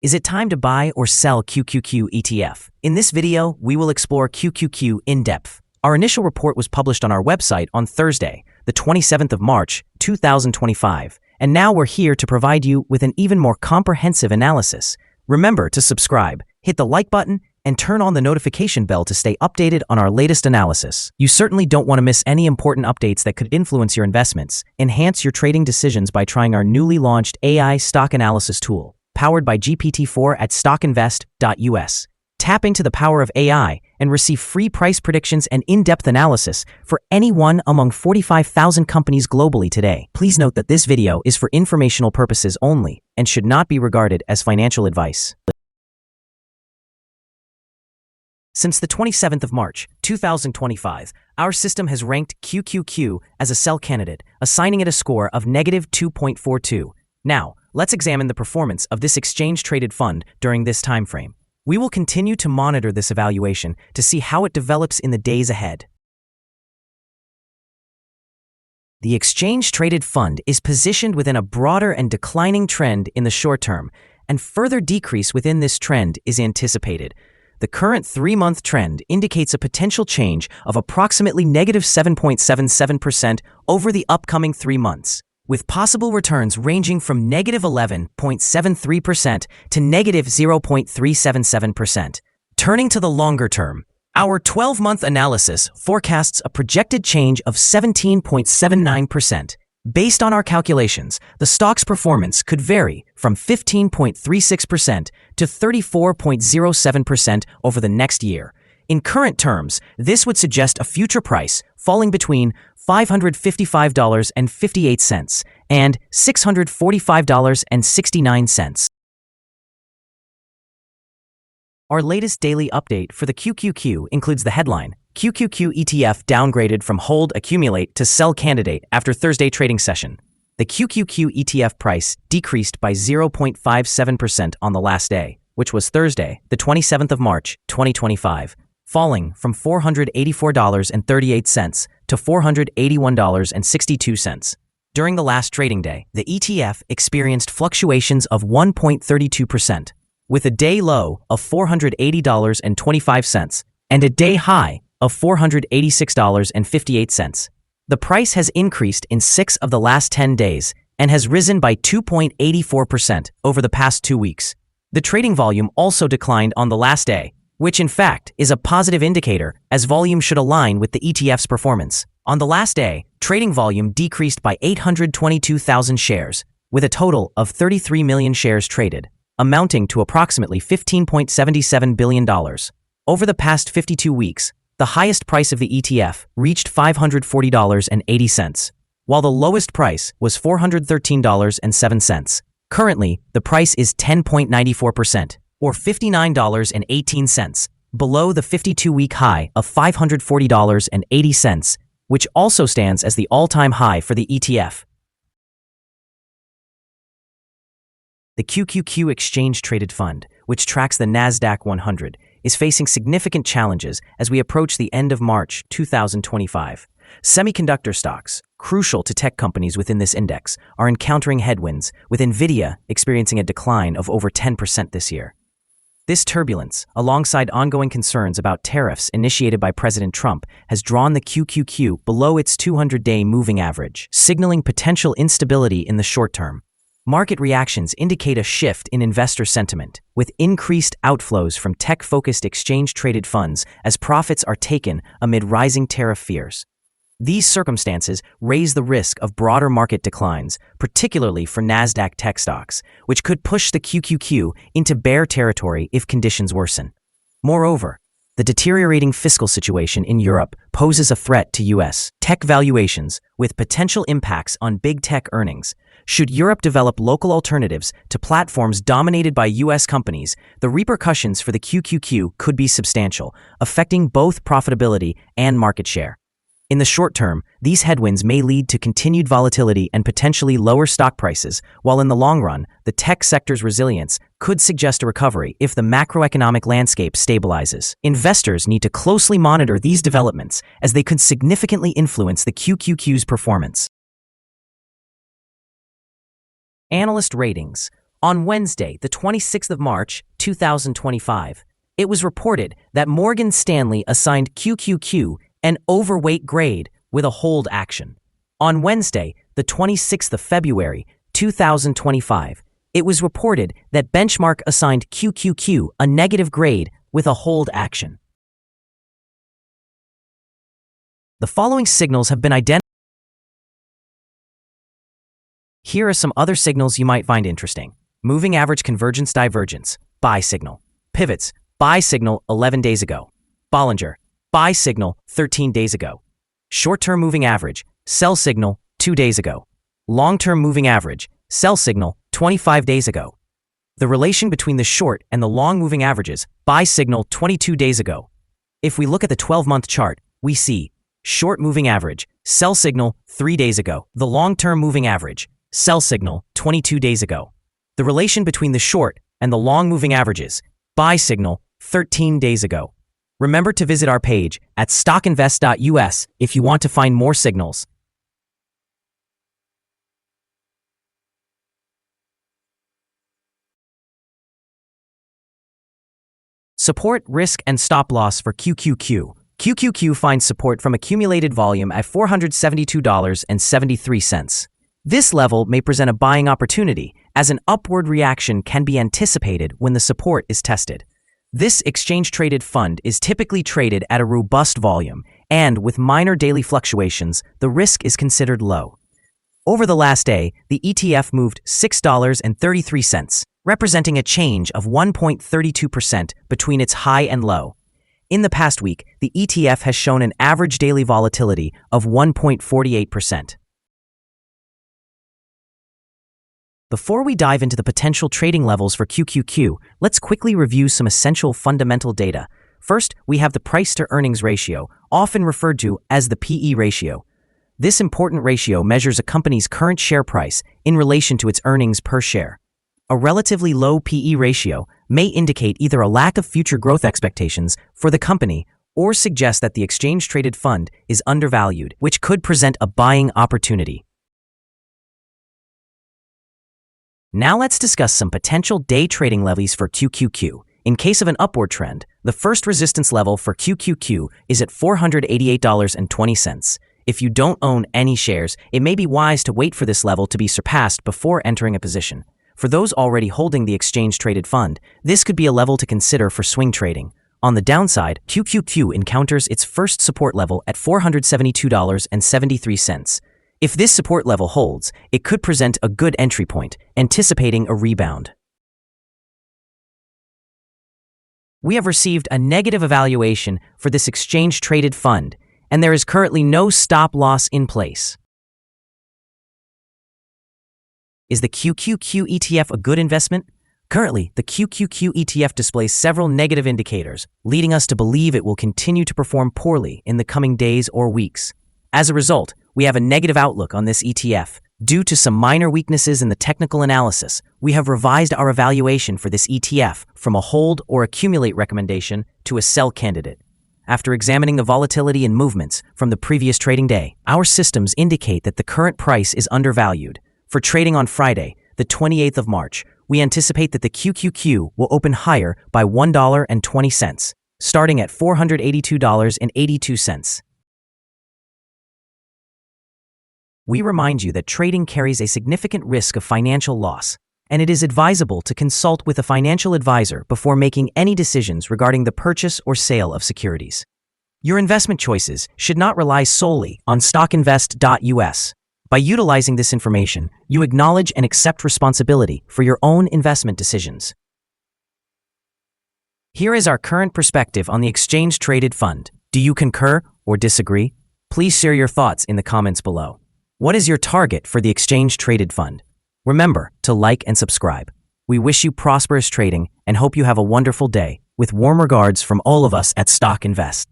Is it time to buy or sell QQQ ETF? In this video, we will explore QQQ in depth. Our initial report was published on our website on Thursday, the 27th of March, 2025. And now we're here to provide you with an even more comprehensive analysis. Remember to subscribe, hit the like button, and turn on the notification bell to stay updated on our latest analysis. You certainly don't want to miss any important updates that could influence your investments. Enhance your trading decisions by trying our newly launched AI stock analysis tool, powered by GPT-4 at StockInvest.us. Tap into the power of AI and receive free price predictions and in-depth analysis for any one among 45,000 companies globally today. Please note that this video is for informational purposes only and should not be regarded as financial advice. Since the 27th of March, 2025, our system has ranked QQQ as a sell candidate, assigning it a score of -2.42. Now, let's examine the performance of this exchange-traded fund during this time frame. We will continue to monitor this evaluation to see how it develops in the days ahead. The exchange-traded fund is positioned within a broader and declining trend in the short term, and further decrease within this trend is anticipated. The current 3-month trend indicates a potential change of approximately -7.77% over the upcoming 3 months, with possible returns ranging from -11.73% to -0.377%. Turning to the longer term, our 12-month analysis forecasts a projected change of 17.79%. Based on our calculations, the stock's performance could vary from 15.36% to 34.07% over the next year. In current terms, this would suggest a future price falling between $555.58 and $645.69. Our latest daily update for the QQQ includes the headline: QQQ ETF downgraded from hold accumulate to sell candidate after Thursday trading session. The QQQ ETF price decreased by 0.57% on the last day, which was Thursday, the 27th of March, 2025, falling from $484.38 to $481.62. During the last trading day, the ETF experienced fluctuations of 1.32%, with a day low of $480.25 and a day high of $486.58. The price has increased in 6 of the last 10 days and has risen by 2.84% over the past 2 weeks. The trading volume also declined on the last day, which in fact is a positive indicator, as volume should align with the ETF's performance. On the last day, trading volume decreased by 822,000 shares, with a total of 33 million shares traded, amounting to approximately $15.77 billion. Over the past 52 weeks, the highest price of the ETF reached $540.80, while the lowest price was $413.07. Currently, the price is 10.94%, or $59.18, below the 52-week high of $540.80, which also stands as the all-time high for the ETF. The QQQ exchange-traded fund, which tracks the NASDAQ 100, is facing significant challenges as we approach the end of March 2025. Semiconductor stocks, crucial to tech companies within this index, are encountering headwinds, with Nvidia experiencing a decline of over 10% this year. This turbulence, alongside ongoing concerns about tariffs initiated by President Trump, has drawn the QQQ below its 200-day moving average, signaling potential instability in the short term. Market reactions indicate a shift in investor sentiment, with increased outflows from tech-focused exchange-traded funds as profits are taken amid rising tariff fears. These circumstances raise the risk of broader market declines, particularly for NASDAQ tech stocks, which could push the QQQ into bear territory if conditions worsen. Moreover, the deteriorating fiscal situation in Europe poses a threat to U.S. tech valuations, with potential impacts on big tech earnings. Should Europe develop local alternatives to platforms dominated by U.S. companies, the repercussions for the QQQ could be substantial, affecting both profitability and market share. In the short term, these headwinds may lead to continued volatility and potentially lower stock prices, while in the long run, the tech sector's resilience could suggest a recovery if the macroeconomic landscape stabilizes. Investors need to closely monitor these developments, as they could significantly influence the QQQ's performance. Analyst ratings. On Wednesday, the 26th of March, 2025, it was reported that Morgan Stanley assigned QQQ an overweight grade with a hold action. On Wednesday, the 26th of February, 2025, it was reported that Benchmark assigned QQQ a negative grade with a hold action. The following signals have been identified. Here are some other signals you might find interesting. Moving average convergence divergence, buy signal. Pivots, buy signal 11 days ago. Bollinger, buy signal 13 days ago. Short-term moving average, sell signal 2 days ago. Long-term moving average, sell signal 25 days ago. The relation between the short and the long moving averages, buy signal 22 days ago. If we look at the 12-month chart, we see short moving average, sell signal 3 days ago. The long-term moving average, sell signal 22 days ago. The relation between the short and the long moving averages, buy signal 13 days ago. Remember to visit our page at StockInvest.us if you want to find more signals. Support, risk, and stop loss for QQQ. QQQ finds support from accumulated volume at $472.73. This level may present a buying opportunity, as an upward reaction can be anticipated when the support is tested. This exchange-traded fund is typically traded at a robust volume, and with minor daily fluctuations, the risk is considered low. Over the last day, the ETF moved $6.33, representing a change of 1.32% between its high and low. In the past week, the ETF has shown an average daily volatility of 1.48%. Before we dive into the potential trading levels for QQQ, let's quickly review some essential fundamental data. First, we have the price-to-earnings ratio, often referred to as the PE ratio. This important ratio measures a company's current share price in relation to its earnings per share. A relatively low PE ratio may indicate either a lack of future growth expectations for the company or suggest that the exchange-traded fund is undervalued, which could present a buying opportunity. Now let's discuss some potential day trading levels for QQQ. In case of an upward trend, the first resistance level for QQQ is at $488.20. If you don't own any shares, it may be wise to wait for this level to be surpassed before entering a position. For those already holding the exchange-traded fund, this could be a level to consider for swing trading. On the downside, QQQ encounters its first support level at $472.73. If this support level holds, it could present a good entry point, anticipating a rebound. We have received a negative evaluation for this exchange-traded fund, and there is currently no stop loss in place. Is the QQQ ETF a good investment? Currently, the QQQ ETF displays several negative indicators, leading us to believe it will continue to perform poorly in the coming days or weeks. As a result, we have a negative outlook on this ETF. Due to some minor weaknesses in the technical analysis, we have revised our evaluation for this ETF from a hold or accumulate recommendation to a sell candidate. After examining the volatility and movements from the previous trading day, our systems indicate that the current price is undervalued. For trading on Friday, the 28th of March, we anticipate that the QQQ will open higher by $1.20, starting at $482.82. We remind you that trading carries a significant risk of financial loss, and it is advisable to consult with a financial advisor before making any decisions regarding the purchase or sale of securities. Your investment choices should not rely solely on StockInvest.us. By utilizing this information, you acknowledge and accept responsibility for your own investment decisions. Here is our current perspective on the exchange-traded fund. Do you concur or disagree? Please share your thoughts in the comments below. What is your target for the exchange-traded fund? Remember to like and subscribe. We wish you prosperous trading and hope you have a wonderful day. With warm regards from all of us at Stock Invest.